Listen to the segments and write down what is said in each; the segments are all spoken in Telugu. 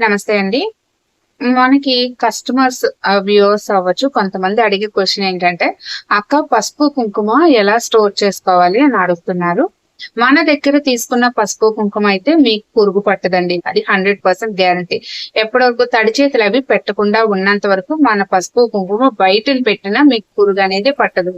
నమస్తే అండి. మనకి కస్టమర్స్ వ్యూవర్స్ అవ్వచ్చు. కొంతమంది అడిగే క్వెషన్ ఏంటంటే, "అక్క పసుపు, కుంకుమ ఎలా స్టోర్ చేసుకోవాలి?" అని అడుగుతున్నారు. మన దగ్గర తీసుకున్న పసుపు, కుంకుమ అయితే మీకు పురుగు పట్టదండి. అది 100% గ్యారంటీ. ఎప్పటి వరకు తడి చేతులవి పెట్టకుండా ఉన్నంత వరకు మన పసుపు, కుంకుమ బయటన పెట్టినా మీకు పురుగనేది పట్టదు.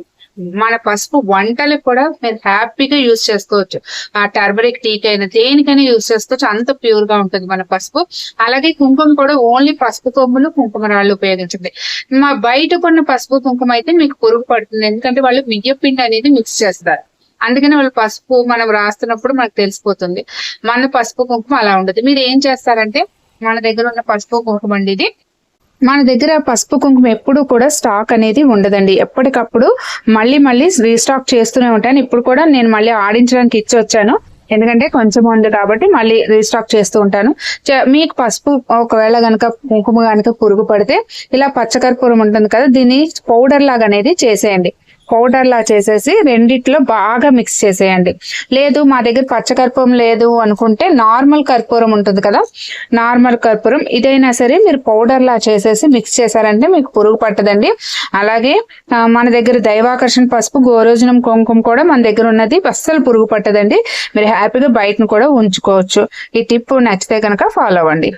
మన పసుపు వంటలకు కూడా మీరు హ్యాపీగా యూజ్ చేసుకోవచ్చు. టర్మరిక్ టీకైనా దేనికైనా యూజ్ చేసుకోవచ్చు. అంత ప్యూర్‌గా ఉంటుంది మన పసుపు. అలాగే కుంకుమ కూడా ఓన్లీ పసుపు కొమ్ములు, కుంకుమ రాళ్ళు ఉపయోగించండి. బయట కొన్న పసుపు, కుంకుమ అయితే మీకు పురుగు పడుతుంది. ఎందుకంటే వాళ్ళు బియ్యపిండి అనేది మిక్స్ చేస్తారు. అందుకని వాళ్ళు పసుపు మనం రాస్తున్నప్పుడు మనకు తెలిసిపోతుంది. మన పసుపు, కుంకుమ అలా ఉండదు. మీరు ఏం చేస్తారంటే మన దగ్గర ఉన్న పసుపు, కుంకుమ అండి ఇది. మన దగ్గర పసుపు కుంకుమ ఎప్పుడు కూడా స్టాక్ అనేది ఉండదండి. ఎప్పటికప్పుడు మళ్ళీ రీస్టాక్ చేస్తూనే ఉంటాను. ఇప్పుడు కూడా నేను మళ్ళీ ఆడించడానికి ఇచ్చి వచ్చాను. ఎందుకంటే కొంచెం ఉంది కాబట్టి మళ్ళీ రీస్టాక్ చేస్తూ ఉంటాను. మీకు పసుపు ఒకవేళ గనక కుంకుమ గనక పురుగు పడితే ఇలా పచ్చకర్పూరం ఉంటుంది కదా, దీన్ని పౌడర్ లాగా అనేది చేసేయండి. పౌడర్ లా చేసేసి రెండిట్లో బాగా మిక్స్ చేసేయండి. లేదు మా దగ్గర పచ్చకర్పూరం లేదు అనుకుంటే నార్మల్ కర్పూరం ఉంటుంది కదా, నార్మల్ కర్పూరం ఇదైనా సరే మీరు పౌడర్ లా చేసేసి మిక్స్ చేశారంటే మీకు పురుగు పట్టదండి. అలాగే మన దగ్గర దైవాకర్షణ పసుపు, గోరోజనం కుంకుమ కూడా మన దగ్గర ఉన్నది, అస్సలు పురుగు పట్టదండి. మీరు హ్యాపీగా బయటను కూడా ఉంచుకోవచ్చు. ఈ టిప్ నచ్చితే కనుక ఫాలో అవ్వండి.